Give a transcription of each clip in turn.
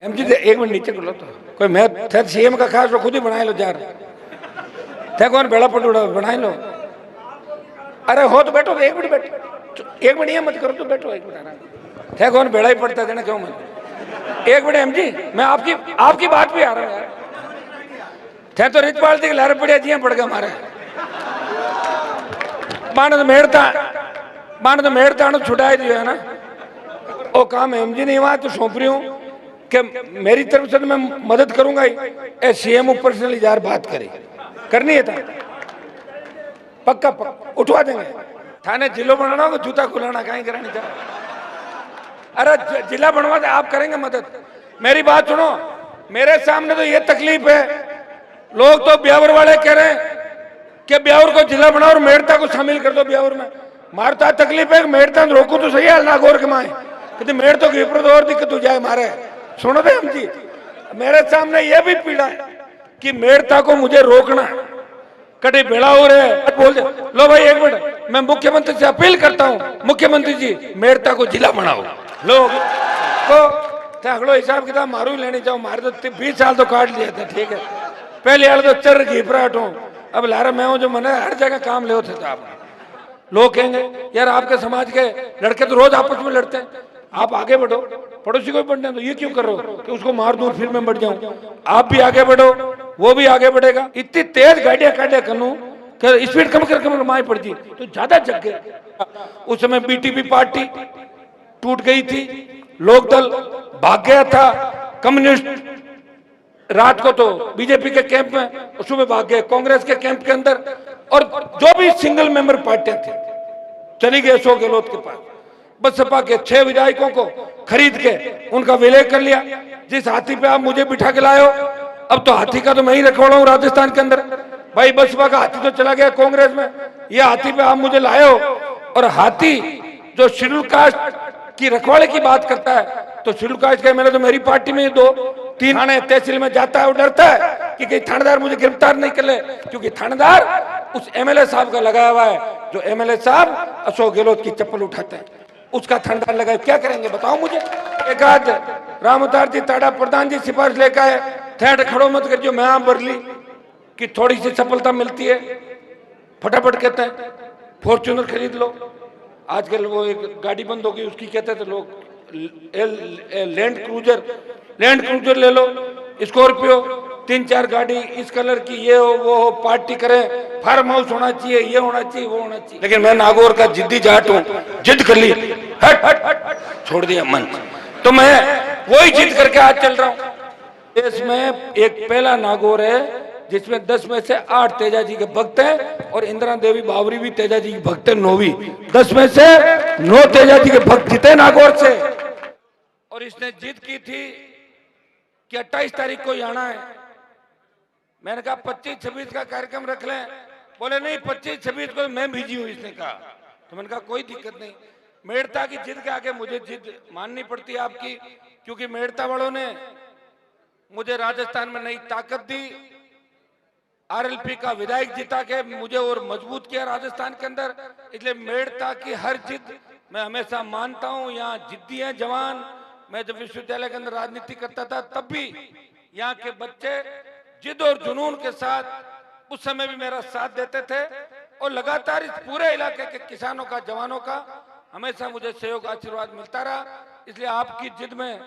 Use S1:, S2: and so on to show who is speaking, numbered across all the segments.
S1: MG एक minute नीचे कर लो तो कोई मैं थे सीएम का खास खुद ही बनाए लो यार थे कौन बेड़ा पटूड़ा बनाए लो। अरे हो तो बैठो एक मिनट बैठो एक मिनट ये मत करो तो बैठो एक मिनट आराम थे कौन बेड़ा ही पड़ता देना क्यों मत एक मिनट एमजी मैं आपकी बात भी आ रहा हूँ यार थे तो रिचपाल थी लहर पड़िया जी पड़ गए हमारे बाण तो मेड़ता छुटाई दियो है ना वो काम एमजी नहीं हुआ तो सौंप रही हूँ कि मेरी तरफ से तो मैं मदद करूंगा ही सीएम ऊपर से यार बात करे करनी है था पक्का उठवा देंगे थाने जिलो बनाना होगा जूता खुलाना कहीं करानी चाहिए। अरे जिला बनवा दे आप करेंगे मदद मेरी बात सुनो मेरे सामने तो ये तकलीफ है लोग तो ब्यावर वाले कह रहे हैं कि ब्यावर को जिला बनाओ और मेड़ता को शामिल कर दो ब्यावर में मारता तकलीफ है मेड़ता रोको तो सही हाल नागौर के माए कि मेड़ तो घीपरो तो और दिक्कत हो जाए मारे सुनो दे हम जी मेरे सामने यह भी पीड़ा है कि मेड़ता को मुझे रोकना कटे बेड़ा हो रहे है बोल दे लो भाई एक मिनट मैं मुख्यमंत्री से अपील करता हूं मुख्यमंत्री जी मेड़ता को जिला बनाओ लोग को अगलो हिसाब किताब मारू ही लेनी चाहो मारे तो 20 साल तो काट लिया था ठीक है पहले यार तो चर घीपराट हूं अब लारा मैं हूं जो मैंने हर जगह काम ले होते थे आप लोग कहेंगे यार आपके समाज के लड़के तो रोज आपस में लड़ते हैं आप आगे बढ़ो पड़ोसी को भी बढ़ने दो ये क्यों कर रहे हो कि उसको मार दूं फिर मैं बढ़ जाऊं आप भी आगे बढ़ो वो भी आगे बढ़ेगा इतनी तेज गाड़ियां काटिया करूं कि स्पीड कम कर माई पड़ती तो ज्यादा जग गए उस समय बीटीपी पार्टी टूट गई थी लोकदल भाग गया था कम्युनिस्ट रात को तो बीजेपी के कैंप में सुबह भाग गए कांग्रेस के कैंप के अंदर और जो भी सिंगल मेंबर पार्टियां थी चली गई अशोक गहलोत के पास बसपा के 6 विधायकों को खरीद के उनका विलय कर लिया जिस हाथी पे आप मुझे बिठा के लाए हो अब तो हाथी का तो मैं ही रखवाड़ा हूं राजस्थान के अंदर भाई बसपा का हाथी तो चला गया कांग्रेस में ये हाथी पे आप मुझे लाए हो और हाथी जो शेड्यूल कास्ट की रखवाड़े की बात करता है तो शेड्यूल कास्ट का मैंने तो मेरी पार्टी में 2-3 थाने तहसील में जाता है और डरता है कि कहीं थानेदार मुझे गिरफ्तार नहीं कर ले क्योंकि थानेदार उस एमएलए साहब का लगाया हुआ है जो एमएलए साहब अशोक गहलोत की चप्पल उठाते हैं उसका थानेदार लगाए क्या करेंगे बताओ मुझे। एक आध राम अवतार जी ताड़ा प्रधान जी सिफारिश लेकर आए थेट खड़ो मत कर जो मैं आप भर ली कि थोड़ी सी सफलता मिलती है फटाफट कहते हैं फॉर्च्यूनर खरीद लो आजकल वो एक गाड़ी बंद होगी उसकी कहते थे लोग लैंड क्रूजर ले लो स्कॉर्पियो 3-4 गाड़ी इस कलर की ये हो वो हो पार्टी करें फार्म हाउस होना चाहिए ये होना चाहिए वो होना चाहिए लेकिन मैं नागौर का जिद्दी जाट हूं जिद कर ली हट हट हट छोड़ दिया मन तो मैं वही जिद करके आज चल रहा हूं। देश में एक पहला नागौर है जिसमें 10 में से 8 तेजा जी के भक्त हैं और इंदिरा देवी बावरी भी तेजा जी की भक्त है 9वीं 10 में से 9 तेजा जी के भक्त जीते नागौर से और इसने जिद की थी कि 28 तारीख को ही आना है। मैंने कहा 25-26 का कार्यक्रम रख लें बोले नहीं 25-26 को मैं बिजी हूं इसने कहा तो मैंने कहा कोई दिक्कत नहीं मेड़ता की जिद के आगे मुझे जिद माननी पड़ती है आपकी क्योंकि मेड़ता वालों ने मुझे राजस्थान में नई ताकत दी आरएलपी का विधायक जिता के मुझे और मजबूत किया राजस्थान के अंदर इसलिए मेड़ता की हर जिद मैं हमेशा मानता हूं। यहाँ जिद्दी है जवान मैं जब विश्वविद्यालय के अंदर राजनीति करता था तब भी यहाँ के बच्चे जिद और जुनून के साथ उस समय भी मेरा साथ देते थे और लगातार इस पूरे इलाके के किसानों का जवानों का हमेशा मुझे सहयोग आशीर्वाद मिलता रहा इसलिए आपकी जिद में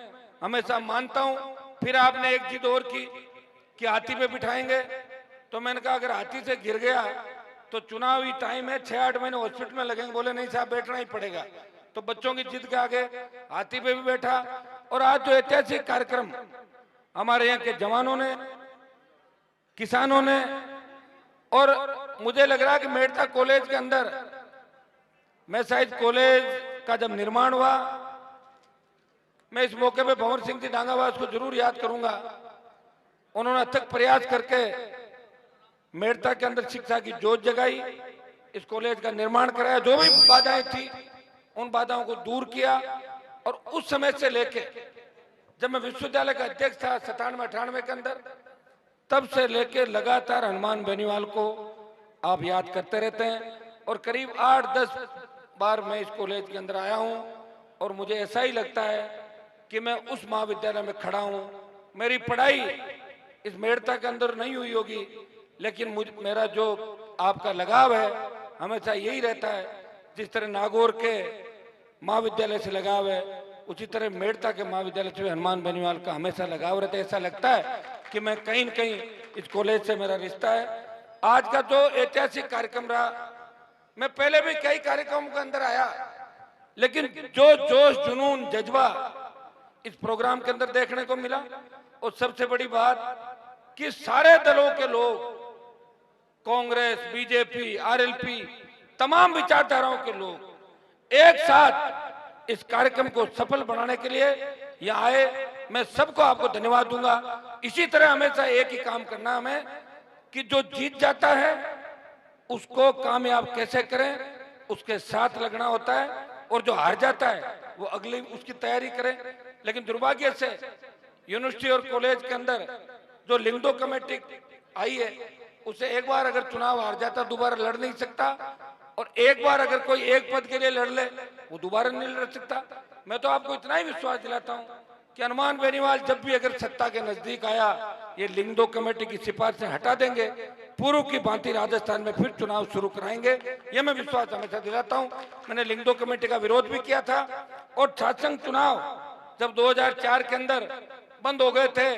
S1: हमेशा मानता हूं। फिर आपने एक जिद और की कि हाथी पे बिठाएंगे तो मैंने कहा अगर हाथी से गिर गया तो चुनावी टाइम है 6-8 महीने हॉस्पिटल में लगेंगे बोले नहीं साहब बैठना ही पड़ेगा तो बच्चों की जिद के आगे हाथी पे भी बैठा और आज जो ऐतिहासिक कार्यक्रम हमारे यहाँ के जवानों ने किसानों ने और मुझे लग रहा है कि मेड़ता कॉलेज के अंदर मैं शायद कॉलेज का जब निर्माण हुआ मैं इस मौके पे भंवर सिंह जी डांगावास को जरूर याद करूंगा उन्होंने अथक प्रयास करके मेड़ता के अंदर शिक्षा की जोत जगाई इस कॉलेज का निर्माण कराया जो भी बाधाएं थी उन बाधाओं को दूर किया और उस समय से लेके जब मैं विश्वविद्यालय का अध्यक्ष था 97-98 के अंदर तब से लेके लगातार हनुमान बेनीवाल को आप याद करते रहते हैं और करीब 8-10 बार मैं इस कॉलेज के अंदर आया हूं और मुझे ऐसा ही लगता है कि मैं उस महाविद्यालय में खड़ा हूं। मेरी पढ़ाई इस मेड़ता के अंदर नहीं हुई होगी, लेकिन मेरा जो आपका लगाव है हमेशा यही रहता है। जिस तरह नागौर के महाविद्यालय से लगाव है, उसी तरह मेड़ता के महाविद्यालय से हनुमान बेनीवाल का हमेशा लगाव रहता है। ऐसा लगता है कि मैं कहीं न कहीं इस कॉलेज से मेरा रिश्ता है। आज का जो ऐतिहासिक कार्यक्रम रहा, मैं पहले भी कई कार्यक्रमों के अंदर आया, लेकिन जो जोश जुनून जज्बा इस प्रोग्राम के अंदर देखने को मिला, और सबसे बड़ी बात कि सारे दलों के लोग, कांग्रेस, बीजेपी, आरएलपी, तमाम विचारधाराओं के लोग एक साथ इस कार्यक्रम को सफल बनाने के लिए यहाँ आए। मैं सबको आपको धन्यवाद दूंगा। इसी तरह हमेशा एक ही काम करना हमें कि जो जीत जाता है उसको कामयाब कैसे करें, उसके साथ लगना होता है, और जो हार जाता है वो अगली उसकी तैयारी करें। लेकिन दुर्भाग्य से यूनिवर्सिटी और कॉलेज के अंदर जो लिंगदो कमेटी आई है, उसे एक बार अगर चुनाव हार जाता दोबारा लड़ नहीं सकता, और एक बार अगर कोई एक पद के लिए लड़ ले वो दोबारा नहीं लड़ सकता। मैं तो आपको इतना ही विश्वास दिलाता हूं कि हनुमान बेनीवाल जब भी अगर सत्ता के नजदीक आया, ये लिंगदो कमेटी की सिफारिशें हटा देंगे, पूर्व की भांति राजस्थान में फिर चुनाव शुरू कराएंगे। ये मैं विश्वास हमेशा दिलाता हूं। मैंने लिंगदो कमेटी का विरोध भी किया था, और छात्र चुनाव जब 2004 के अंदर बंद हो गए थे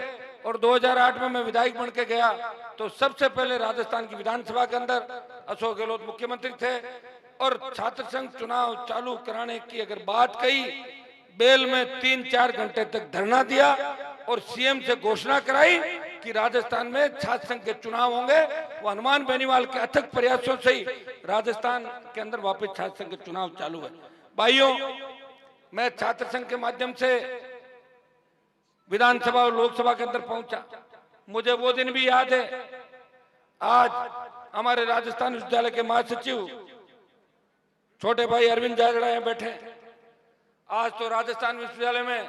S1: और 2008 में मैं विधायक बन के गया, तो सबसे पहले राजस्थान की विधानसभा के अंदर अशोक गहलोत मुख्यमंत्री थे, और छात्र संघ चुनाव चालू कराने की अगर बात कही, बेल में 3-4 घंटे तक धरना दिया और सीएम से घोषणा कराई कि राजस्थान में छात्र संघ के चुनाव होंगे। वो हनुमान बेनीवाल के अथक प्रयासों से ही राजस्थान के अंदर वापस छात्र संघ के चुनाव चालू है। भाइयों, मैं छात्र संघ के माध्यम से विधानसभा और लोकसभा के अंदर पहुंचा। मुझे वो दिन भी याद है। आज हमारे राजस्थान विश्वविद्यालय के महासचिव छोटे भाई अरविंद जागड़ा यहाँ बैठे। आज तो राजस्थान विश्वविद्यालय में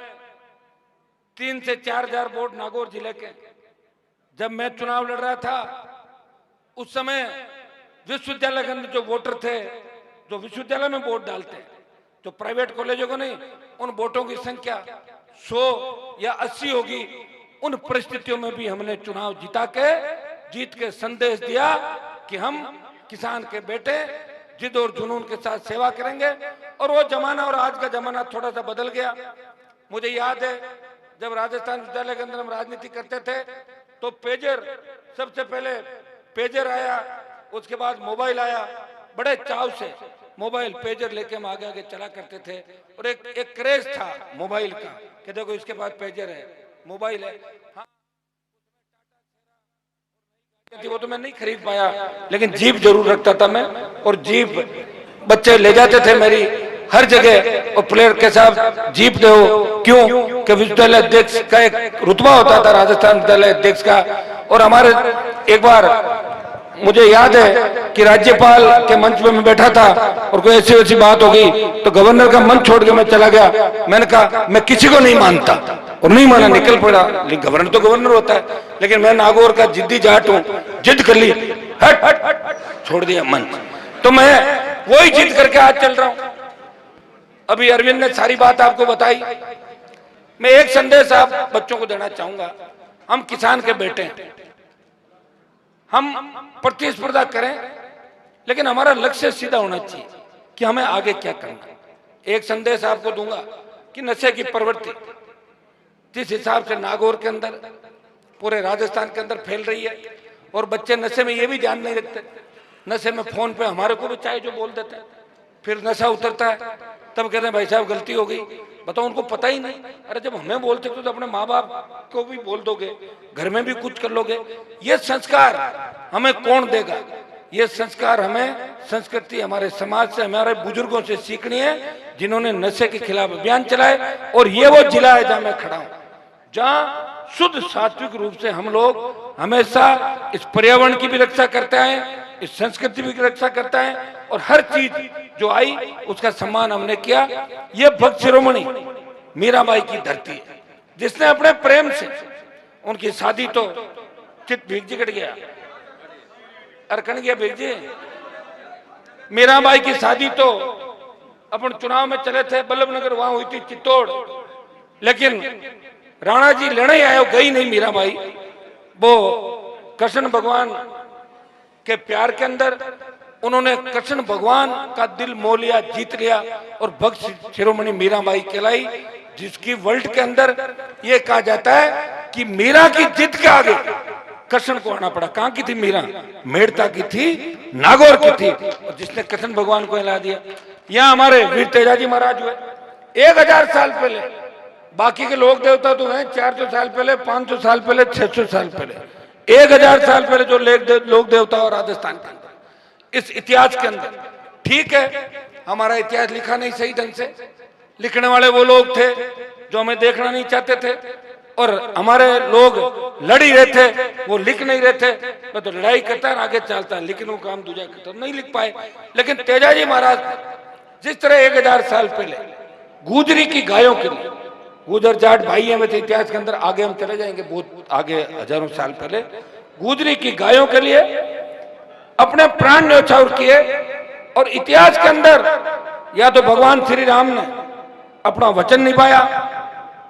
S1: 3 से 4 हजार वोट नागौर जिले के। जब मैं चुनाव लड़ रहा था उस समय विश्वविद्यालय के अंदर जो वोटर थे, जो विश्वविद्यालय में वोट डालते हैं, जो प्राइवेट कॉलेजों को नहीं, उन वोटों की संख्या 100 या 80 होगी। उन परिस्थितियों में भी हमने चुनाव जीत के संदेश दिया कि हम किसान के बेटे जिद और जुनून के साथ सेवा करेंगे। और वो जमाना और आज का जमाना थोड़ा सा बदल गया। मुझे याद है जब राजस्थान विश्वविद्यालय के अंदर हम राजनीति करते थे तो पेजर, सबसे पहले पेजर आया, उसके बाद मोबाइल आया। बड़े चाव से मोबाइल पेजर लेके हम आगे आगे चला करते थे, और एक क्रेज था मोबाइल का कि देखो इसके पास पेजर है, मोबाइल है। हाँ, वो तो मैं नहीं खरीद पाया, लेकिन जीप जरूर रखता था मैं, और जीप बच्चे ले जाते थे मेरी हर जगह, और प्लेयर के साथ जीप दो। क्यों? कि विश्वविद्यालय अध्यक्ष का एक रुतबा होता था, राजस्थान विश्वविद्यालय अध्यक्ष का। और हमारे एक बार मुझे याद है कि राज्यपाल के मंच में मैं बैठा था और कोई ऐसी वैसी बात हो गई तो गवर्नर का मंच छोड़ के मैं चला गया। मैंने कहा मैं किसी को नहीं मानता, और नहीं माना, निकल पड़ा। लेकिन गवर्नर तो गवर्नर होता है, लेकिन मैं नागौर का जिद्दी जाट हूं, जिद कर ली, हट हट छोड़ दिया मंच। तो मैं वही जिद करके आज चल रहा हूं। अभी अरविंद ने सारी बात आपको बताई। मैं एक संदेश आप बच्चों को देना चाहूंगा। हम किसान के बेटे हैं, हम प्रतिस्पर्धा करें, लेकिन हमारा लक्ष्य सीधा होना चाहिए कि हमें आगे क्या करना। एक संदेश आपको दूंगा कि नशे की प्रवृत्ति जिस हिसाब से नागौर के अंदर, पूरे राजस्थान के अंदर फैल रही है, और बच्चे नशे में ये भी ध्यान नहीं रखते। नशे में फोन पे हमारे को भी चाहे जो बोल देते हैं, फिर नशा उतरता है, तब कहते हैं भाई साहब गलती हो गई। बताओ, उनको पता ही नहीं। अरे जब हमें बोलते तो अपने माँ बाप को भी बोल दोगे, घर में भी कुछ कर लोगे। ये संस्कार हमें कौन देगा? ये संस्कार हमें संस्कृति हमारे समाज से, हमारे बुजुर्गों से सीखनी है, जिन्होंने नशे के खिलाफ अभियान चलाए। और ये वो जिला है जहां मैं खड़ा हूं, जहां शुद्ध सात्विक रूप से हम लोग हमेशा इस पर्यावरण की भी रक्षा करते हैं, इस संस्कृति की रक्षा करता है, और हर चीज जो आई उसका सम्मान हमने किया। ये भक्त शिरोमणि मीराबाई की धरती है, जिसने अपने प्रेम से, उनकी शादी तो चित भीग जी कट गया, अरकन गया भीग जी। मीराबाई की शादी तो अपन चुनाव में चले थे, बल्लभ नगर वहां हुई थी, चित्तौड़। लेकिन राणा जी लेने ही आए, गई नहीं मीराबाई। वो कृष्ण भगवान के प्यार के अंदर उन्होंने कृष्ण भगवान का दिल मोह लिया, जीत लिया और भक्त शिरोमणि मीराबाई कहलाई, जिसकी वर्ल्ड के अंदर ये कहा जाता है कि मीरा की जिद के आगे कृष्ण को आना पड़ा। कहां की थी मीरा? मेड़ता की थी, नागौर की थी, और जिसने कृष्ण भगवान को हिला दिया। यहाँ हमारे वीर तेजाजी महाराज हुए 1000 साल पहले। बाकी के लोक देवता तो हैं 400 साल पहले, 500 साल पहले, 600 साल पहले। 1000 साल पहले जो लोक देवता और राजस्थान के अंदर, इस इतिहास के अंदर, ठीक है हमारा इतिहास लिखा नहीं सही ढंग से, लिखने वाले वो लोग थे जो हमें देखना नहीं चाहते थे, और हमारे लोग लड़ ही रहे थे, वो लिख नहीं रहे थे। मैं तो लड़ाई करता है आगे चलता है, लेकिन वो काम दूजा करता, नहीं लिख पाए। लेकिन तेजाजी महाराज जिस तरह 1000 साल पहले गुजरी की गायों के लिए, गुजर जाट भाई में थे इतिहास के अंदर, आगे हम चले जाएंगे बहुत आगे, हजारों साल पहले गुजरी की गायों के लिए अपने प्राण न्यौछावर किए। और इतिहास के अंदर या तो भगवान श्री राम ने अपना वचन निभाया,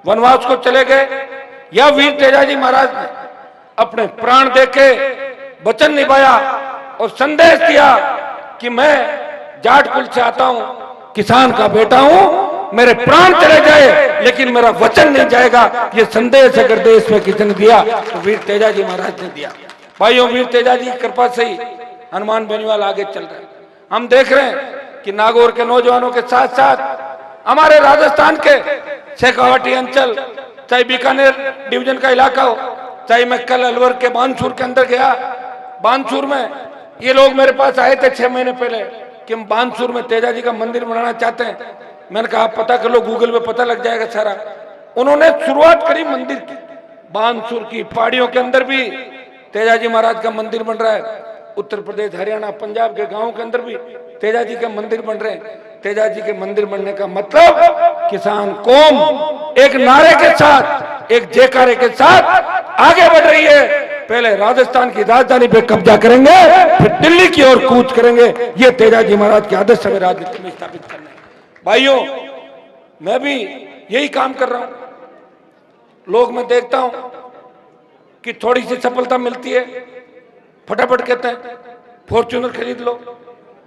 S1: वनवास को चले गए, या वीर तेजाजी महाराज ने अपने प्राण देके वचन निभाया और संदेश दिया कि मैं जाट कुल से आता हूं, किसान का बेटा हूं, मेरे प्राण चले जाए लेकिन मेरा वचन नहीं जाएगा। ये संदेश अगर देश में किसी ने दिया तो वीर तेजाजी महाराज ने दिया। भाइयों, वीर तेजाजी की कृपा से ही हनुमान बेनीवाल आगे चल रहे हैं। हम देख रहे हैं कि नागौर के नौजवानों के साथ साथ हमारे राजस्थान के शेखावाटी अंचल, चाहे बीकानेर डिवीजन का इलाका हो, चाहे मैं कल अलवर के बानसूर के अंदर गया, बानसूर में ये लोग मेरे पास आए थे 6 महीने पहले कि हम बानसूर में तेजाजी का मंदिर बनाना चाहते हैं। मैंने कहा आप पता कर लो, गूगल पे पता लग जाएगा सारा। उन्होंने शुरुआत करी मंदिर की, बानसूर की पहाड़ियों के अंदर भी तेजाजी महाराज का मंदिर बन रहा है। उत्तर प्रदेश, हरियाणा, पंजाब के गांवों के अंदर भी तेजाजी के मंदिर बन रहे हैं। तेजाजी के मंदिर बनने का मतलब किसान कौम एक नारे के साथ, एक जयकारे के साथ आगे बढ़ रही है। पहले राजस्थान की राजधानी पे कब्जा करेंगे, फिर दिल्ली की ओर कूच करेंगे। ये तेजाजी महाराज के आदर्श हमें राजनीति में स्थापित करना है। भाइयों, मैं भी यही काम कर रहा हूं। लोग मैं देखता हूं कि थोड़ी सी सफलता मिलती है, फटाफट कहते हैं फॉर्च्यूनर खरीद लो।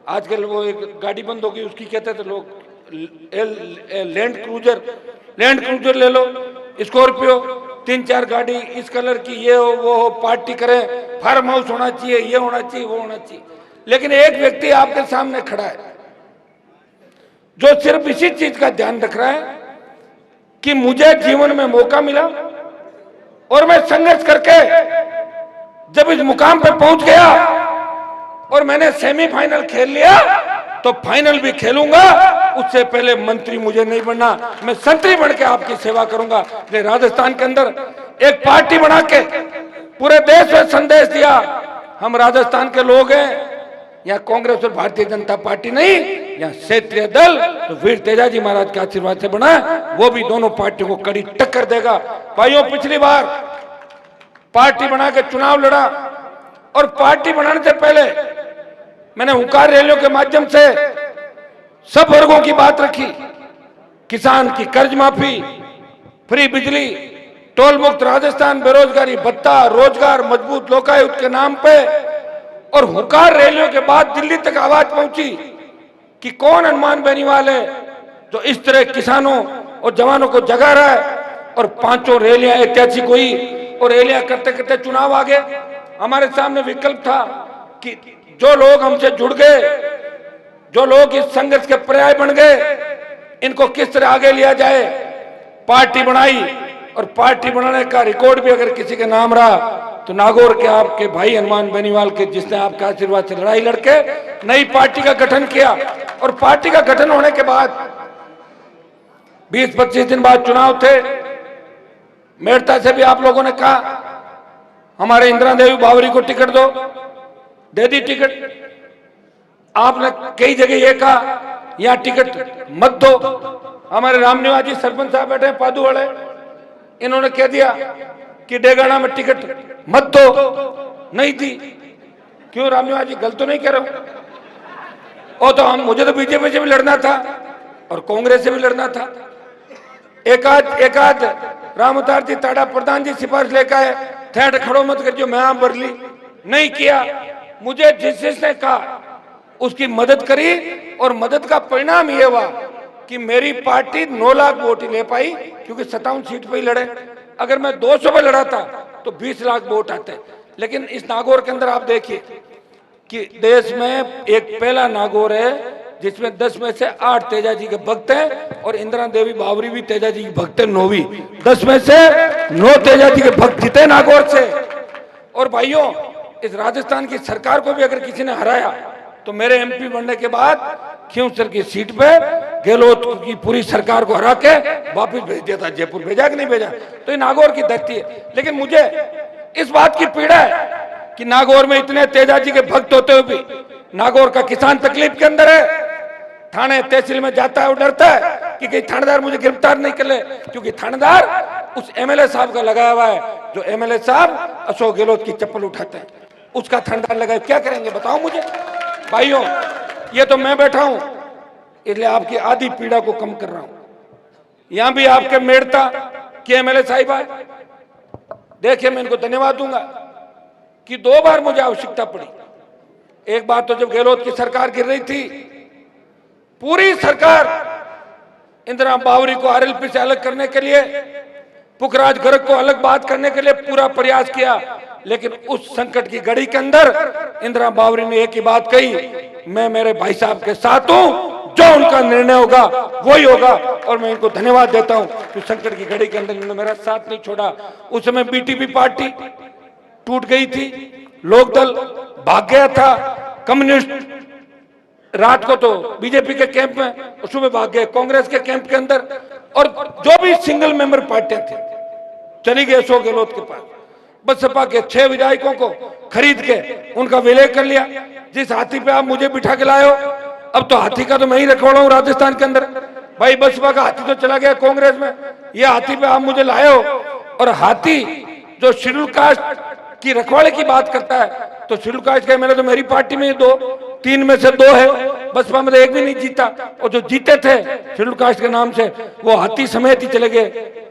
S1: आजकल वो एक गाड़ी बंद होगी उसकी कहते थे लोग, लैंड क्रूजर ले लो, स्कॉर्पियो, 3-4 गाड़ी इस कलर की, ये हो वो हो, पार्टी करें, फार्म हाउस होना चाहिए, ये होना चाहिए, वो होना चाहिए। लेकिन एक व्यक्ति आपके सामने खड़ा है जो सिर्फ इसी चीज का ध्यान रख रहा है कि मुझे जीवन में मौका मिला और मैं संघर्ष करके जब इस मुकाम पे पहुंच गया और मैंने सेमीफाइनल खेल लिया तो फाइनल भी खेलूंगा। उससे पहले मंत्री मुझे नहीं बनना, मैं संतरी बन के आपकी सेवा करूंगा। राजस्थान के अंदर एक पार्टी बना के पूरे देश में संदेश दिया, हम राजस्थान के लोग हैं, यहाँ कांग्रेस और भारतीय जनता पार्टी नहीं, यहाँ क्षेत्रीय दल तो वीर तेजाजी महाराज के आशीर्वाद से बना है, वो भी दोनों पार्टियों को कड़ी टक्कर देगा। भाइयों, पिछली बार पार्टी बना के चुनाव लड़ा और पार्टी बनाने से पहले मैंने हुंकार रैलियों के माध्यम से सब वर्गों की बात रखी। किसान की कर्ज माफी, फ्री बिजली, टोल मुक्त राजस्थान, बेरोजगारी भत्ता, रोजगार, मजबूत लोकायुक्त के नाम पे। और हुंकार रैलियों के बाद दिल्ली तक आवाज पहुंची कि कौन हनुमान बेनीवाल है जो इस तरह किसानों और जवानों को जगा रहा है। और 5 रैलियां ऐतिहासिक हुई और रैलियां करते करते चुनाव आ गए। हमारे सामने विकल्प था कि जो लोग हमसे जुड़ गए, जो लोग इस संघर्ष के पर्याय बन गए, इनको किस तरह आगे लिया जाए। पार्टी बनाई और पार्टी बनाने का रिकॉर्ड भी अगर किसी के नाम रहा तो नागौर के आपके भाई हनुमान बेनीवाल के, जिसने आपके आशीर्वाद से लड़ाई लड़के नई पार्टी का गठन किया। और पार्टी का गठन होने के बाद 20-25 दिन बाद चुनाव थे। मेड़ता से भी आप लोगों ने कहा हमारे इंदिरा देवी बावरी को टिकट दो, दे दी टिकट। आपने कई जगह ये कहा यहां टिकट मत दो। हमारे रामनिवास जी सरपंच साहब बैठे हैं पादू वाले, इन्होंने कह दिया कि डेगाना में टिकट मत दो, नहीं दी। क्यों रामनिवास जी, गलत तो नहीं कह रहे हो? तो मुझे तो बीजेपी से भी लड़ना था और कांग्रेस से भी लड़ना था। एकाध रामअवतार जी ताड़ा प्रधान जी सिफारिश लेकर आए, ठहर खड़ो मत कर जो मैं आप भर ली, नहीं किया। मुझे जिसने कहा उसकी मदद करी और मदद का परिणाम ये हुआ कि मेरी पार्टी 9 लाख वोट ही ले पाई, क्योंकि 57 सीट पे ही लड़े। अगर मैं 200 पे लड़ा था तो 20 लाख वोट आते। लेकिन इस नागौर के अंदर आप देखिए कि देश में एक पहला नागौर है जिसमें 10 में से 8 तेजा जी के भक्त हैं और इंदिरा देवी बावरी भी तेजा जी की भक्त है, 9वीं। 10 में से 9 तेजा जी के भक्त जीते नागौर से। और भाइयों, इस राजस्थान की सरकार को भी अगर किसी ने हराया तो मेरे एमपी बनने के बाद खींवसर की सीट पे गहलोत की पूरी सरकार को हरा के वापिस भेज दिया था जयपुर। भेजा कि नहीं भेजा? तो ये नागौर की धरती है। लेकिन मुझे इस बात की पीड़ा है कि नागौर में इतने तेजा जी के भक्त होते हुए भी नागौर का किसान तकलीफ के अंदर है। थाने तहसील में जाता है और डरता है कि कहीं थानेदार मुझे गिरफ्तार नहीं कर ले, क्योंकि थानेदार उस एमएलए साहब का लगाया हुआ है जो एमएलए साहब अशोक गहलोत की चप्पल उठाते हैं, उसका थानेदार लगाए। क्या करेंगे बताओ मुझे? भाइयों, ये तो मैं बैठा हूं इसलिए आपकी आधी पीड़ा को कम कर रहा हूं। यहां भी आपके मेड़ता के एमएलए साहिब आए, देखिए मैं इनको धन्यवाद दूंगा कि 2 बार मुझे आवश्यकता पड़ी। एक बार तो जब गहलोत की सरकार गिर रही थी, पूरी सरकार इंदिरा बावरी को आरएलपी से अलग करने के लिए, पुखराज गर्ग को अलग बात करने के लिए पूरा प्रयास किया। लेकिन उस संकट की घड़ी के अंदर इंदिरा बावरी ने एक ही बात कही, मैं मेरे भाई साहब के साथ हूं, जो उनका निर्णय होगा वही होगा। और मैं इनको धन्यवाद देता हूं कि संकट की घड़ी के अंदर इन्होंने मेरा साथ नहीं छोड़ा। उस समय बीटीपी पार्टी टूट गई थी, लोकदल भाग गया था, कम्युनिस्ट रात को तो बीजेपी के कैंप में, सुबह भाग गए कांग्रेस के कैंप के अंदर। और जो भी सिंगल मेंबर पार्टियां थी चली गई अशोक गहलोत के पास। बसपा के 6 विधायकों को खरीद के उनका विलय कर लिया। जिस हाथी पे आप मुझे बिठा के लाए हो, अब तो हाथी का तो मैं ही रखवाड़ा हूं राजस्थान के अंदर। भाई बसपा का हाथी तो चला गया कांग्रेस में, ये हाथी पे आप मुझे लाए हो। और हाथी जो शेड्यूल कास्ट की रखवाड़े की बात करता है, तो शेड्यूल कास्ट का मैंने तो मेरी पार्टी में 3 में से 2 है, बसपा में तो एक भी नहीं जीता। और जो जीते थे शेड्यूल कास्ट के नाम से वो हाथी समेत ही चले गए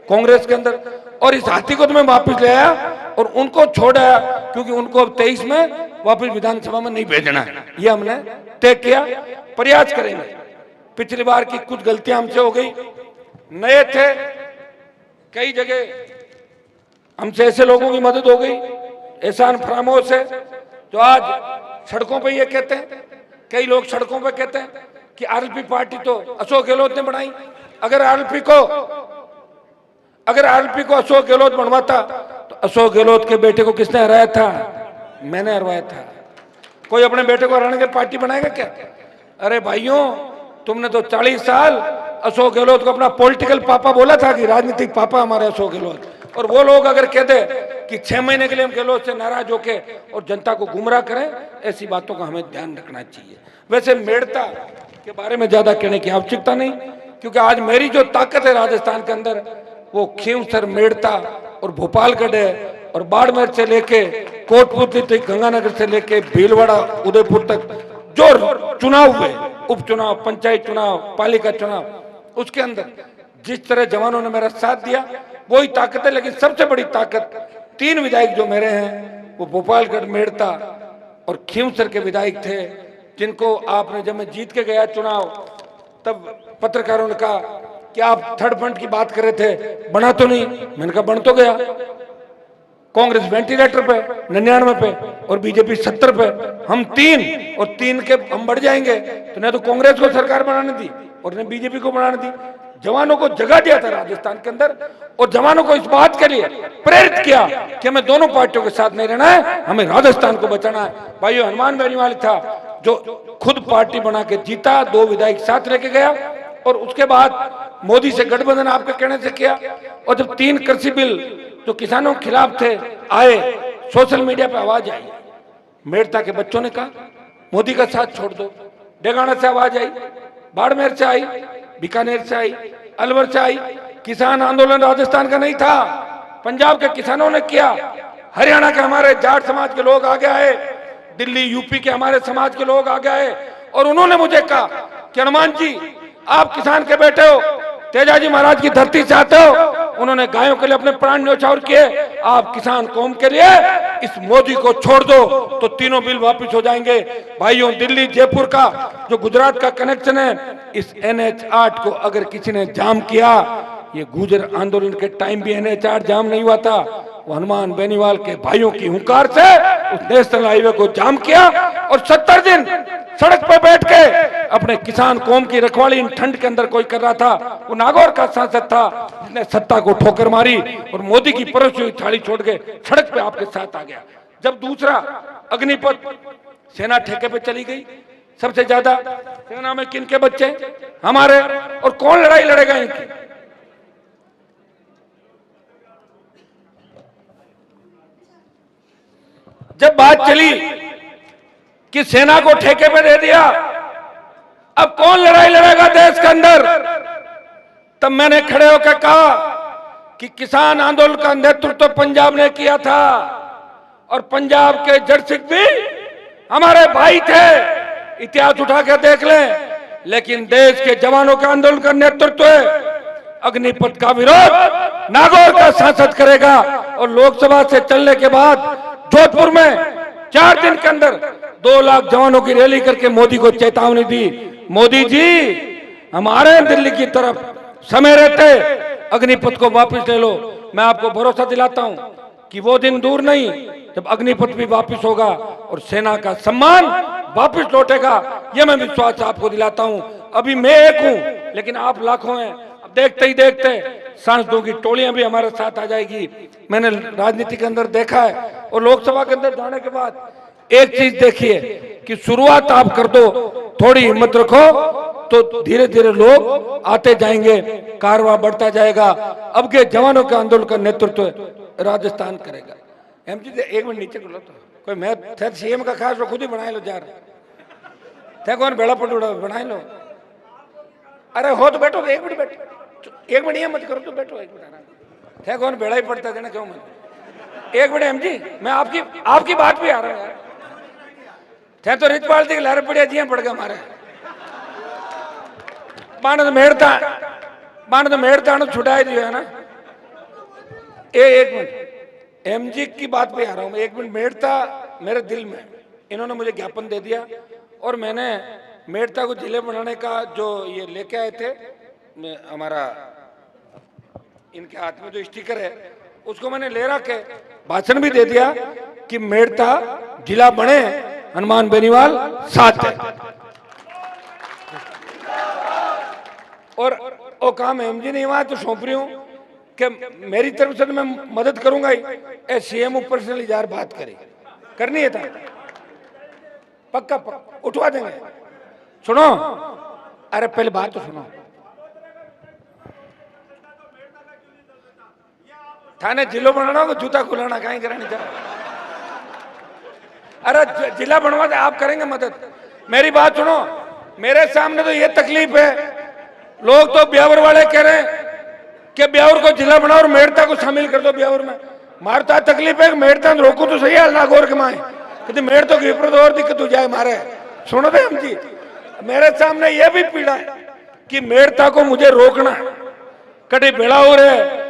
S1: कांग्रेस के अंदर। और इस हाथी को तो मैं वापिस ले आया और उनको छोड़ा, क्योंकि उनको अब 23 में वापिस विधानसभा में नहीं भेजना है, ये हमने तय किया। प्रयास करेंगे। पिछली बार की कुछ गलतियां हमसे हो गई, नए थे, कई जगह हमसे ऐसे लोगों की मदद हो गई, एहसान फरामोश है जो आज सड़कों पे ये कहते हैं, कई लोग सड़कों पे कहते हैं कि आरएलपी पार्टी तो अशोक गहलोत ने बनाई। अगर आरएलपी को अशोक गहलोत बनवाता तो अशोक गहलोत के बेटे को किसने हराया था? मैंने हरवाया था। कोई अपने बेटे को हराने के पार्टी बनाएगा क्या? अरे भाइयों, तुमने तो 40 साल अशोक गहलोत को अपना पॉलिटिकल पापा बोला था कि राजनीतिक पापा हमारे अशोक गहलोत। और वो लोग अगर कहते कि 6 महीने के लिए हम गहलोत से नाराज होके और जनता को गुमराह करें, ऐसी बातों का हमें ध्यान रखना चाहिए। वैसे मेड़ता के बारे में ज्यादा कहने की आवश्यकता नहीं, क्योंकि आज मेरी जो ताकत है राजस्थान के अंदर वो खींवसर, मेड़ता और भोपालगढ़ है। और बाड़मेर से लेके कोटपुतली तक, गंगानगर से लेके भीलवाड़ा, उदयपुर तक जो चुनाव हुए, उपचुनाव, पंचायत चुनाव, पालिका चुनाव, उसके अंदर जिस तरह जवानों ने मेरा साथ दिया वही ताकत है। लेकिन सबसे बड़ी ताकत 3 विधायक जो मेरे हैं वो भोपालगढ़, मेड़ता और खींवसर के विधायक थे, जिनको आपने, जब मैं जीत के गया चुनाव तब पत्रकारों ने कहा कि आप थर्ड फ्रंट की बात कर रहे थे, बना तो नहीं? मैंने कहा बन तो गया। कांग्रेस वेंटिलेटर पे 99 पे और बीजेपी 70 पे, हम 3 और 3 के हम बढ़ जाएंगे। तो न तो कांग्रेस को सरकार बनाने दी और न बीजेपी को बनाने दी। जवानों को जगा दिया था राजस्थान के अंदर और जवानों को इस बात के लिए प्रेरित किया कि हमें दोनों पार्टियों के साथ नहीं रहना है, हमें राजस्थान को बचाना है। भाइयों, हनुमान बेनीवाल था जो खुद पार्टी बना के जीता, 2 विधायक साथ लेके गया और उसके बाद मोदी से गठबंधन आपके कहने से किया। और जब 3 कृषि बिल जो किसानों के खिलाफ थे आए, सोशल मीडिया पे आवाज आई, मेड़ता के बच्चों ने कहा मोदी का साथ छोड़ दो। डेगाना से आवाज आई, बाड़मेर से आई, बीकानेर से आई, अलवर से आई। किसान आंदोलन राजस्थान का नहीं था, पंजाब के किसानों ने किया, हरियाणा के हमारे जाट समाज के लोग आगे आए, दिल्ली यूपी के हमारे समाज के लोग आगे आए और उन्होंने मुझे कहा कि हनुमान जी, आप किसान के बेटे हो, तेजाजी महाराज की धरती से आते हो, उन्होंने गायों के लिए अपने प्राण न्यौछावर किए। आप किसान कौम के लिए इस मोदी को छोड़ दो तो तीनों बिल वापस हो जाएंगे। भाइयों, दिल्ली जयपुर का जो गुजरात का कनेक्शन है, इस NH 8 को अगर किसी ने जाम किया, ये गुजर आंदोलन के टाइम भी NH 8 जाम नहीं हुआ था, वो हनुमान बेनीवाल के भाइयों की हुंकार से उस नेशनल हाईवे को जाम किया और 70 दिन सड़क पर बैठ के अपने किसान कौम की रखवाली इन ठंड के अंदर कोई कर रहा था। वो नागौर का सांसद था जिसने सत्ता को ठोकर मारी और मोदी की परोसी हुई थाली छोड़ के सड़क पे आपके साथ आ गया। जब दूसरा अग्निपथ सेना ठेके पे चली गई, सबसे ज्यादा सेना में किनके बच्चे हमारे, और कौन लड़ाई लड़ेगा इनकी? जब बात चली कि सेना को ठेके पे दे दिया, अब कौन लड़ाई लड़ेगा देश के अंदर? तब मैंने खड़े होकर कहा कि किसान आंदोलन का नेतृत्व तो पंजाब ने किया था और पंजाब के जड़ सिख भी हमारे भाई थे, इतिहास उठा के देख लें। लेकिन देश के जवानों के आंदोलन का नेतृत्व अग्निपथ का विरोध नागौर का सांसद करेगा। और लोकसभा से चलने के बाद जोधपुर में 4 दिन के अंदर 2 लाख जवानों की रैली करके मोदी को चेतावनी दी, मोदी जी हमारे दिल्ली की तरफ समय रहते अग्निपथ को वापस ले लो। मैं आपको भरोसा दिलाता हूं कि वो दिन दूर नहीं जब अग्निपथ भी वापस होगा और सेना का सम्मान वापस लौटेगा। ये मैं विश्वास आपको दिलाता हूं। अभी मैं एक हूं, लेकिन आप लाखों हैं। अब देखते ही देखते सांसदों की टोलियां भी हमारे साथ आ जाएगी। मैंने राजनीति के अंदर देखा है और लोकसभा के अंदर जाने के बाद एक चीज देखिए कि शुरुआत आप कर दो, थोड़ी हिम्मत रखो तो धीरे धीरे लोग आते जाएंगे, कारवां बढ़ता जाएगा। अब के जवानों के आंदोलन का नेतृत्व राजस्थान करेगा। एमजी एक मिनट नीचे बोलो तो कोई मैं CM का खास खुद ही बना लो जा रहा कौन बेड़ा पट बना लो। अरे हो तो बैठो, एक मिनट बैठो, एक मिनट ये मत करो तो बैठो, एक मिनट थे कौन बेड़ा ही पड़ता है क्यों मत। एक मिनट MG मैं आपकी बात भी आ रहा हूँ यार। थे तो रिच पालती लहर पड़िया जिया पड़ गया हमारे बाण तो मेड़ता छुटाई दिया है ना। एक मिनट MG की बात पे आ रहा हूं मैं, एक मिनट। मेड़ता मेरे दिल में, इन्होंने मुझे ज्ञापन दे दिया और मैंने मेड़ता को जिले बनाने का जो ये लेके आए थे हमारा इनके हाथ में जो स्टिकर है उसको मैंने ले रखे, भाषण भी दे दिया कि मेड़ता जिला बने, हनुमान बेनीवाल साथ है। और वो काम MG नहीं हुआ तो सौंप रही हूं कि मेरी तरफ से तो मैं मदद करूंगा ही। CM ऊपर से लिजार बात करनी है था, पक्का उठवा देंगे। सुनो, अरे पहले बात तो सुनो। थाने जिलो बनाना को जूता खुलाना कहीं करानी था। अरे जिला बनवा दे, आप करेंगे मदद। मेरी बात सुनो, मेरे सामने तो ये तकलीफ है, लोग तो ब्यावर वाले कह रहे हैं कि ब्यावर को जिला बनाओ और मेड़ता को शामिल कर दो ब्यावर में। मारता तकलीफ है, मेड़ता रोको तो सही है नागौर के माए कि मेड़ता की विपरीत और दिक्कत हो जाए मारे। सुनो दे MG, मेरे सामने यह भी पीड़ा है कि मेड़ता को मुझे रोकना है, कटे बेड़ा हो रहे,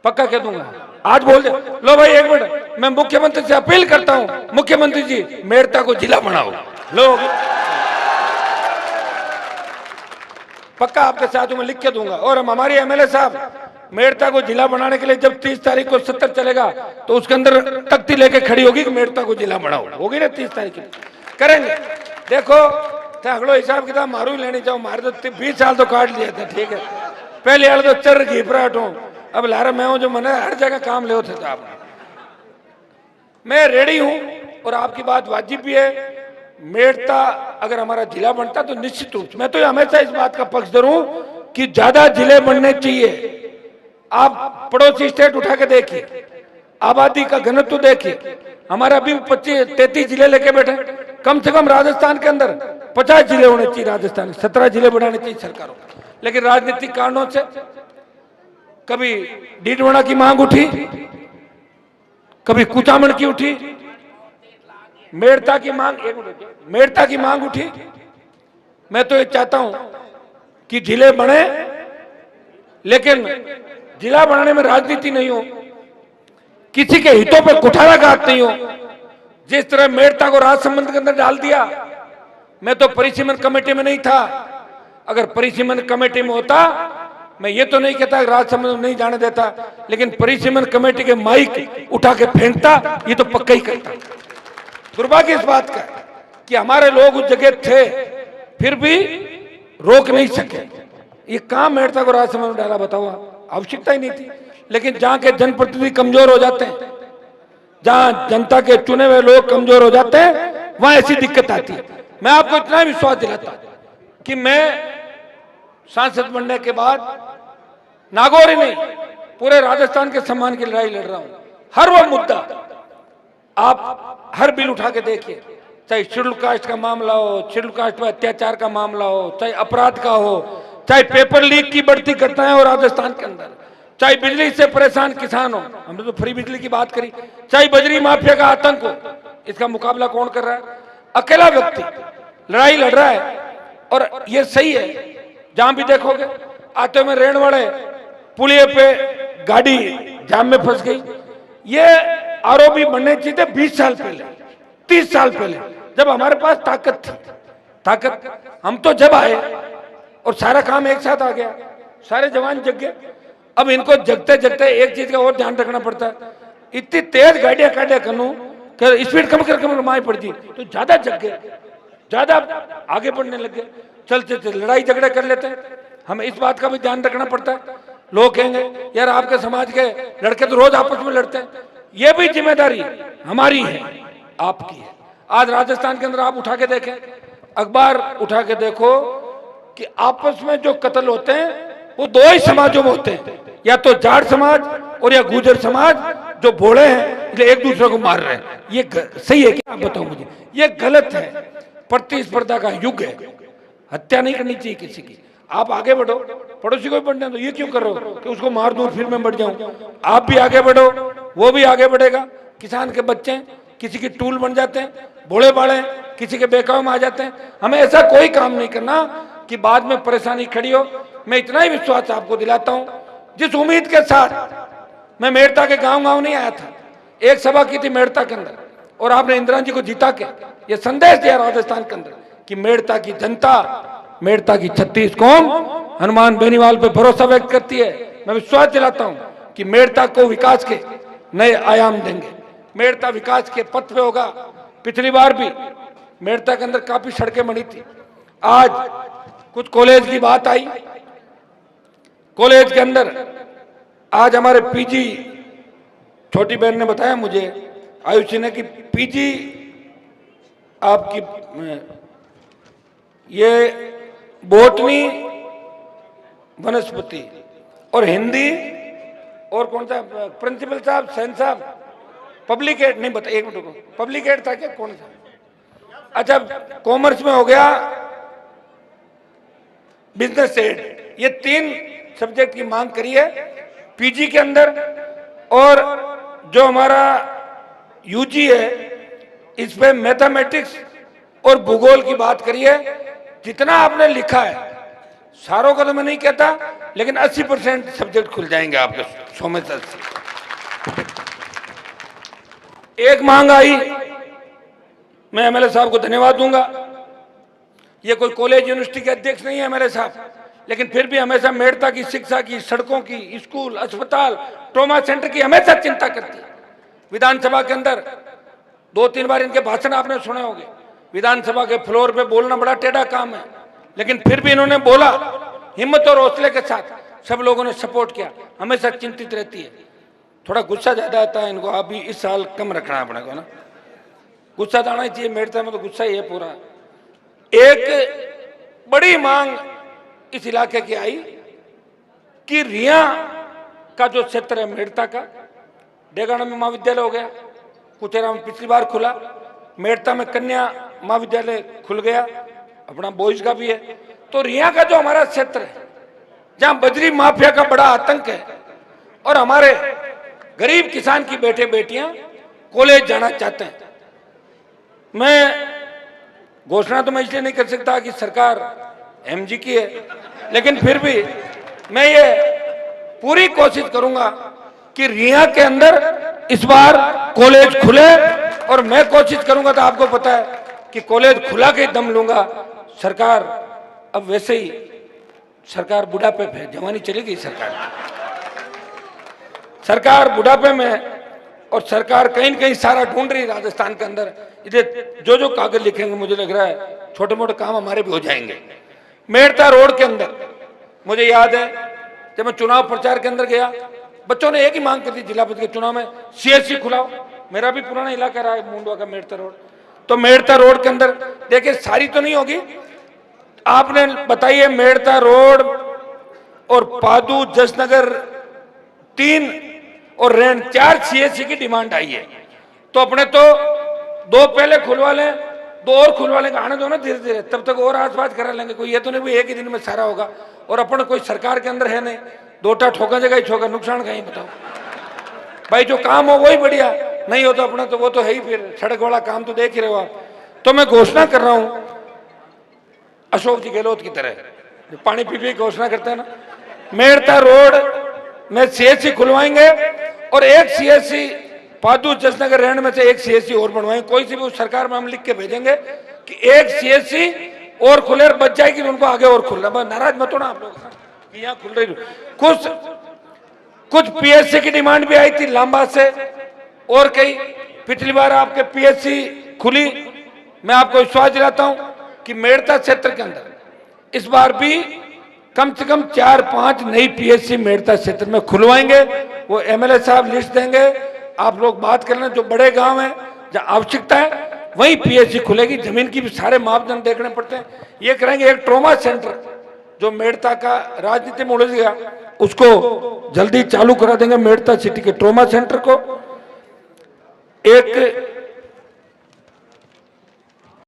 S1: पक्का कह दूंगा आज बोल दे। लो भाई एक मिनट, मैं मुख्यमंत्री से अपील करता हूं, मुख्यमंत्री जी मेड़ता को जिला बनाओ। लो पक्का आपके साथ मैं लिख के दूंगा। और हम हमारी MLA साहब मेड़ता को जिला बनाने के लिए जब 30 तारीख को 70 चलेगा तो उसके अंदर तख्ती लेके खड़ी होगी कि मेड़ता को जिला बनाओ, होगी ना 30 तारीख की करेंगे। देखो अगलो हिसाब किताब मारू ही लेनी चाहो, मारे तो 20 साल तो काट लिया था, ठीक है। पहले यार तो चर घीपराट हूं, अब लारा मैं हूं जो मैंने हर जगह काम ले थे आप। मैं रेडी हूं और आपकी बात वाजिब भी है। मेड़ता अगर हमारा जिला बनता तो निश्चित रूप से, मैं तो हमेशा इस बात का पक्षधर हूं कि ज्यादा जिले बनने चाहिए। आप पड़ोसी स्टेट उठा के देखिए, आबादी का घनत्व देखिए, हमारा अभी 25-33 जिले लेके बैठे। कम से कम राजस्थान के अंदर 50 जिले होने चाहिए, राजस्थान 17 जिले बनाने चाहिए सरकारों। लेकिन राजनीतिक कारणों से कभी डीडवाना की मांग उठी, कभी कुचामन की उठी, मेड़ता की मांग उठी। मैं तो ये चाहता हूं कि जिले बने, लेकिन जिला बनाने में राजनीति नहीं हो, किसी के हितों पर कुठाराघात नहीं हो। जिस तरह मेड़ता को राजसमंद के अंदर डाल दिया, मैं तो परिसीमन कमेटी में नहीं था, अगर परिसीमन कमेटी में होता मैं ये तो नहीं कहता राजसमंद नहीं जाने देता, लेकिन परिसीमन कमेटी के माइक उठा के फेंकता, ये तो पक्का ही करता। दुर्भाग्य इस बात का कि हमारे लोग उस जगह थे, फिर भी रोक नहीं सके। ये काम मेड़ता को राजसमंद में डाला, बताओ, आवश्यकता ही नहीं थी। लेकिन जहां के जनप्रतिनिधि कमजोर हो जाते हैं, जहां जनता के चुने हुए लोग कमजोर हो जाते हैं, वहां ऐसी दिक्कत आती है। मैं आपको इतना विश्वास दिलाता हूं कि मैं सांसद बनने के बाद नागौर नहीं, पूरे राजस्थान के सम्मान की लड़ाई लड़ रहा हूं। हर वो मुद्दा आप हर बिल उठा के देखिए, चाहे शेड्यूल कास्ट का मामला हो, शेड्यूल कास्ट पर अत्याचार का मामला हो, चाहे अपराध का हो, चाहे पेपर लीक की बढ़ती घटनाएं हो राजस्थान के अंदर, चाहे बिजली से परेशान किसान हो, हमने तो फ्री बिजली की बात करी, चाहे बजरी माफिया का आतंक हो, इसका मुकाबला कौन कर रहा है? अकेला व्यक्ति लड़ाई लड़ रहा है। और ये सही है, जहां भी देखोगे आते में रेण वाले पुलिये पे गाड़ी जाम में फंस गई। ये आरोपी बनने चाहिए 20 साल पहले, 30 साल पहले, जब हमारे पास ताकत थी। ताकत हम तो जब आए और सारा काम एक साथ आ गया, सारे जवान जग गए। अब इनको जगते जगते एक चीज का और ध्यान रखना पड़ता है, इतनी तेज गाड़ियां काटिया करूं कि स्पीड कम कर माई पड़ती, तो ज्यादा जग गए, ज्यादा आगे बढ़ने लग गए, चलते चलते लड़ाई झगड़े कर लेते हैं। हमें इस बात का भी ध्यान रखना पड़ता है। लोग कहेंगे यार आपके समाज के लड़के तो रोज आपस में लड़ते हैं, ये भी जिम्मेदारी हमारी है, आपकी है। आज राजस्थान के अंदर आप उठा के देखें, अखबार उठा के देखो कि आपस में जो कत्ल होते हैं वो दो ही समाजों में होते हैं, या तो जाट समाज और या गुर्जर समाज, जो भोले हैं इसलिए एक दूसरे को मार रहे हैं। ये सही है क्या? आप बताओ मुझे, ये गलत है। प्रतिस्पर्धा का युग है, हत्या नहीं करनी चाहिए किसी की। आप आगे बढ़ो, पड़ोसी को भी बढ़ने दो, ये क्यों कर रहे हो कि उसको मार दूं फिर मैं बढ़ जाऊं? आप भी आगे बढ़ो, वो भी आगे बढ़ेगा। किसान के बच्चे किसी की टूल बन जाते हैं, भोले बाड़े किसी के बेकाव में आ जाते हैं। हमें ऐसा कोई काम नहीं करना कि बाद में परेशानी खड़ी हो। मैं इतना ही विश्वास आपको दिलाता हूं, जिस उम्मीद के साथ मैं मेड़ता के गांव नहीं आया था, एक सभा की थी मेड़ता के अंदर, और आपने इंदिरा जी को जिता के ये संदेश दिया राजस्थान के अंदर कि मेड़ता की जनता, मेड़ता की 36 कौम हनुमान बेनीवाल पे भरोसा व्यक्त करती है। मैं विश्वास दिलाता हूं कि मेड़ता को विकास के नए आयाम देंगे, मेड़ता विकास के पथ पे होगा। पिछली बार भी मेड़ता के अंदर काफी सड़कें बनी थी। आज कुछ कॉलेज की बात आई, कॉलेज के अंदर आज हमारे पीजी, छोटी बहन ने बताया मुझे, आयुषी ने, कि पीजी आपकी ये बोटनी, वनस्पति और हिंदी और कौन सा प्रिंसिपल साहब, सैन साहब, पब्लिक एड नहीं बता, एक मिनट को, पब्लिक एड था क्या, कौन सा? अच्छा, कॉमर्स में हो गया बिजनेस एड। ये 3 सब्जेक्ट की मांग करी है पीजी के अंदर। और जो हमारा यूजी है इस पे मैथमेटिक्स और भूगोल की बात करी है। जितना आपने लिखा है सारों का तो मैं नहीं कहता, लेकिन 80% सब्जेक्ट खुल जाएंगे आपके 100 में से 80। एक मांग आई, मैं एमएलए साहब को धन्यवाद दूंगा। ये कोई कॉलेज यूनिवर्सिटी के अध्यक्ष नहीं है एमएलए साहब, लेकिन फिर भी हमेशा मेड़ता की शिक्षा की, सड़कों की, स्कूल, अस्पताल, ट्रॉमा सेंटर की हमेशा चिंता करती है। विधानसभा के अंदर 2-3 बार इनके भाषण आपने सुने होंगे। विधानसभा के फ्लोर पे बोलना बड़ा टेढ़ा काम है, लेकिन फिर भी इन्होंने बोला, हिम्मत और हौसले के साथ सब लोगों ने सपोर्ट किया। हमेशा चिंतित रहती है, थोड़ा गुस्सा ज्यादा आता है इनको, आप भी इस साल कम रखना है अपने को ना। गुस्सा तो आना ही चाहिए, मेड़ता में तो गुस्सा ही है पूरा। एक बड़ी मांग इस इलाके की आई कि रिया का जो क्षेत्र है मेड़ता का, डेगाना में महाविद्यालय हो गया, कुचेरा में पिछली बार खुला, मेड़ता में कन्या महाविद्यालय खुल गया, अपना बॉयज का भी है। तो रिया का जो हमारा क्षेत्र है, जहां बजरी माफिया का बड़ा आतंक है और हमारे गरीब किसान की बेटे बेटियां कॉलेज जाना चाहते हैं। मैं घोषणा तो मैं इसलिए नहीं कर सकता कि सरकार एमजी की है, लेकिन फिर भी मैं ये पूरी कोशिश करूंगा कि रिया के अंदर इस बार कॉलेज खुले, और मैं कोशिश करूंगा, तो आपको पता है कि कॉलेज खुला के दम लूंगा। सरकार अब वैसे ही सरकार बुढ़ापे पे, जवानी चली गई सरकार बुढ़ापे में, और सरकार कहीं न कहीं सारा ढूंढ रही राजस्थान के अंदर। इधर जो जो कागज लिखेंगे मुझे लग रहा है छोटे मोटे काम हमारे भी हो जाएंगे। मेड़ता रोड के अंदर मुझे याद है जब मैं चुनाव प्रचार के अंदर गया, बच्चों ने एक ही मांग कर दी जिला पद के चुनाव में, सीएससी खुलाओ। मेरा भी पुराना इलाका रहा है मुंडवा का मेड़ता रोड, तो मेड़ता रोड के अंदर देखिए सारी तो नहीं होगी, आपने बताइए मेड़ता रोड और पादू जसनगर 3 और रेन 4 सीएससी की डिमांड आई है। तो अपने तो 2 पहले खुलवा लें, 2 और खुलवा लेंगे, आने दो ना धीरे धीरे, तब तक और आसपास करा लेंगे। कोई ये तो नहीं एक ही दिन में सारा होगा, और अपन कोई सरकार के अंदर है नहीं, 2टा ठोका जगह ही ठोका, नुकसान कहीं बताओ भाई। जो काम हो वही बढ़िया, नहीं हो तो अपना तो वो तो है ही, फिर सड़क वाला काम तो देख ही रहे हो आप। तो मैं घोषणा कर रहा हूं अशोक जी गहलोत की तरह, पानी पी पी घोषणा करते हैं ना, मेड़ता रोड में सीएससी खुलवाएंगे, और एक सीएससी पादू जसनगर रहने में से एक सीएससी और बनवाएंगे। कोई सी भी उस सरकार में हम लिख के भेजेंगे कि एक सीएससी और खुले, बच जाएगी उनको आगे और खुलना। बस नाराज मत होना आप लोग, यहाँ खुल रही। कुछ पीएससी की डिमांड भी आई थी लांबा से, और कई पिछली बार आपके पीएससी खुली। मैं आपको विश्वास दिलाता हूं कि मेड़ता क्षेत्र के अंदर इस बार भी कम से कम 4-5 नई पीएससी मेड़ता क्षेत्र में खुलवाएंगे। वो एमएलए साहब लिस्ट देंगे, आप लोग बात कर लें। जो बड़े गांव हैं जहां आवश्यकता है वहीं पीएससी खुलेगी। जमीन की भी सारे मापदंड देखने पड़ते हैं। ये करेंगे एक ट्रॉमा सेंटर जो मेड़ता का राजनीति में उलझ गया, उसको जल्दी चालू करा देंगे। मेड़ता सिटी के ट्रॉमा सेंटर को एक